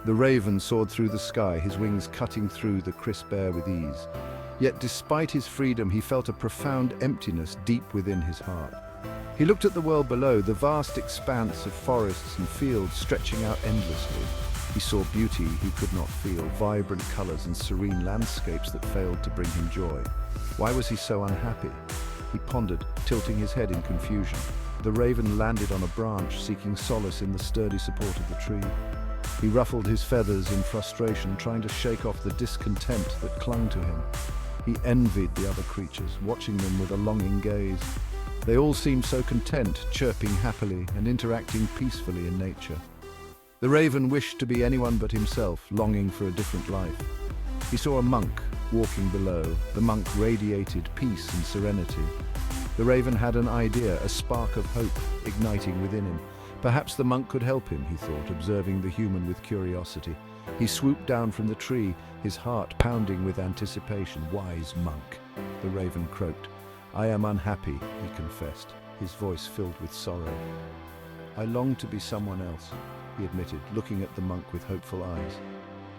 The raven soared through the sky, his wings cutting through the crisp air with ease. Yet despite his freedom, he felt a profound emptiness deep within his heart. He looked at the world below, the vast expanse of forests and fields stretching out endlessly. He saw beauty he could not feel, vibrant colors and serene landscapes that failed to bring him joy. Why was he so unhappy? He pondered, tilting his head in confusion. The raven landed on a branch, seeking solace in the sturdy support of the tree. He ruffled his feathers in frustration, trying to shake off the discontent that clung to him. He envied the other creatures, watching them with a longing gaze. They all seemed so content, chirping happily and interacting peacefully in nature. The raven wished to be anyone but himself, longing for a different life. He saw a monk walking below. The monk radiated peace and serenity. The raven had an idea, a spark of hope igniting within him. Perhaps the monk could help him, he thought, observing the human with curiosity. He swooped down from the tree, his heart pounding with anticipation. Wise monk, the raven croaked. I am unhappy, he confessed, his voice filled with sorrow. I long to be someone else, he admitted, looking at the monk with hopeful eyes.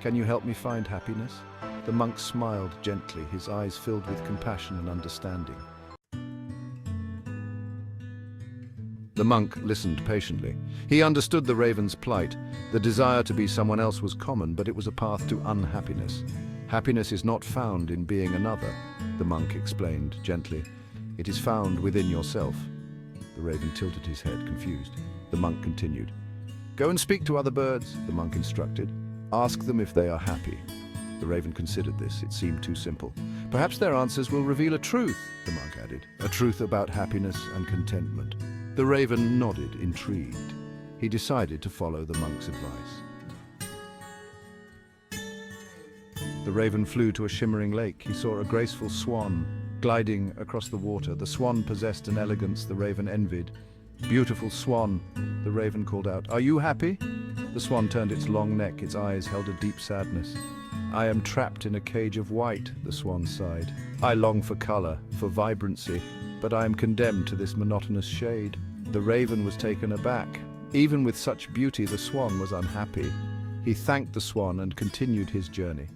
Can you help me find happiness? The monk smiled gently, his eyes filled with compassion and understanding. The monk listened patiently. He understood the raven's plight. The desire to be someone else was common, but it was a path to unhappiness. Happiness is not found in being another, the monk explained gently. It is found within yourself. The raven tilted his head, confused. The monk continued. Go and speak to other birds, the monk instructed. Ask them if they are happy. The raven considered this. It seemed too simple. Perhaps their answers will reveal a truth, the monk added. A truth about happiness and contentment. The raven nodded, intrigued. He decided to follow the monk's advice. The raven flew to a shimmering lake. He saw a graceful swan gliding across the water. The swan possessed an elegance the raven envied. Beautiful swan, the raven called out. Are you happy? The swan turned its long neck. Its eyes held a deep sadness. I am trapped in a cage of white, the swan sighed. I long for color, for vibrancy, but I am condemned to this monotonous shade. The raven was taken aback. Even with such beauty, the swan was unhappy. He thanked the swan and continued his journey.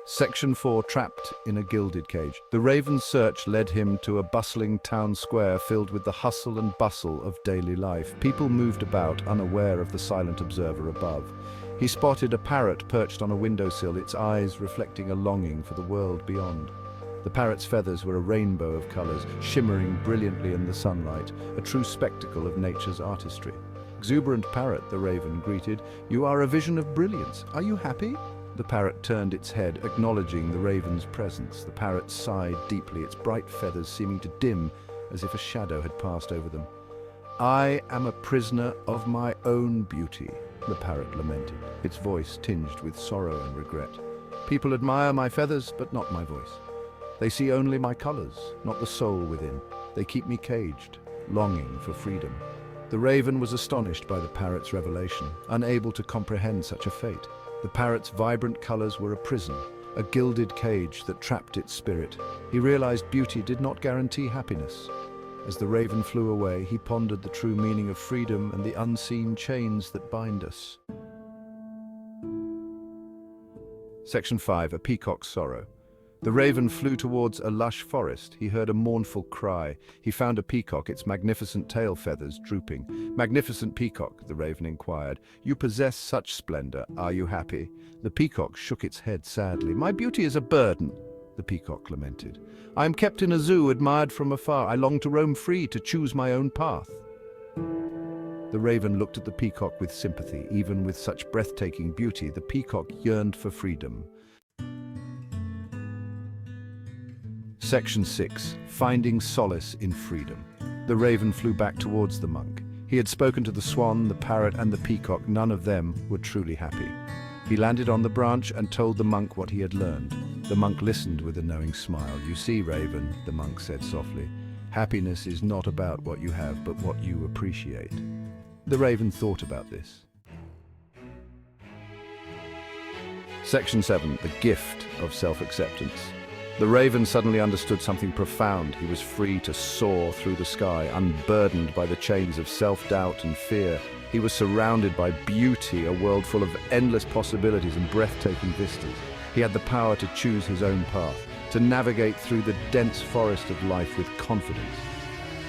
Section 4. Trapped in a gilded cage. The raven's search led him to a bustling town square filled with the hustle and bustle of daily life. People moved about, unaware of the silent observer above. He spotted a parrot perched on a windowsill, its eyes reflecting a longing for the world beyond. The parrot's feathers were a rainbow of colors, shimmering brilliantly in the sunlight, a true spectacle of nature's artistry. Exuberant parrot, the raven greeted, you are a vision of brilliance. Are you happy? The parrot turned its head, acknowledging the raven's presence. The parrot sighed deeply, its bright feathers seeming to dim as if a shadow had passed over them. I am a prisoner of my own beauty, the parrot lamented, its voice tinged with sorrow and regret. People admire my feathers, but not my voice. They see only my colors, not the soul within. They keep me caged, longing for freedom. The raven was astonished by the parrot's revelation, unable to comprehend such a fate. The parrot's vibrant colors were a prison, a gilded cage that trapped its spirit. He realized beauty did not guarantee happiness. As the raven flew away, he pondered the true meaning of freedom and the unseen chains that bind us. Section 5. A Peacock's Sorrow. The raven flew towards a lush forest. He heard a mournful cry. He found a peacock, its magnificent tail feathers drooping. Magnificent peacock, the raven inquired, you possess such splendor. Are you happy? The peacock shook its head sadly. My beauty is a burden, the peacock lamented. I am kept in a zoo, admired from afar. I long to roam free, to choose my own path. The raven looked at the peacock with sympathy. Even with such breathtaking beauty, the peacock yearned for freedom. Section 6. Finding solace in freedom. The raven flew back towards the monk. He had spoken to the swan, the parrot, and the peacock. None of them were truly happy. He landed on the branch and told the monk what he had learned. The monk listened with a knowing smile. You see, raven, the monk said softly, happiness is not about what you have, but what you appreciate. The raven thought about this. Section 7. The gift of self-acceptance. The raven suddenly understood something profound. He was free to soar through the sky, unburdened by the chains of self-doubt and fear. He was surrounded by beauty, a world full of endless possibilities and breathtaking vistas. He had the power to choose his own path, to navigate through the dense forest of life with confidence.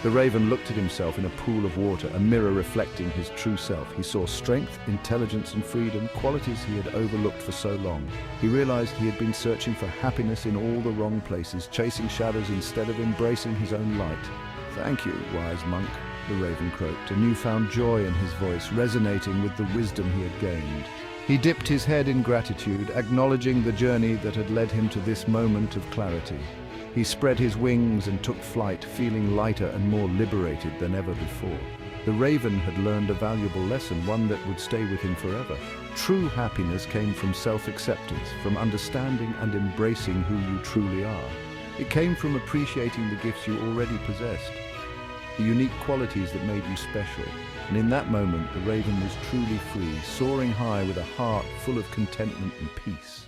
The raven looked at himself in a pool of water, a mirror reflecting his true self. He saw strength, intelligence and freedom, qualities he had overlooked for so long. He realized he had been searching for happiness in all the wrong places, chasing shadows instead of embracing his own light. "Thank you, wise monk," the raven croaked, a newfound joy in his voice, resonating with the wisdom he had gained. He dipped his head in gratitude, acknowledging the journey that had led him to this moment of clarity. He spread his wings and took flight, feeling lighter and more liberated than ever before. The raven had learned a valuable lesson, one that would stay with him forever. True happiness came from self-acceptance, from understanding and embracing who you truly are. It came from appreciating the gifts you already possessed, the unique qualities that made you special. And in that moment, the raven was truly free, soaring high with a heart full of contentment and peace.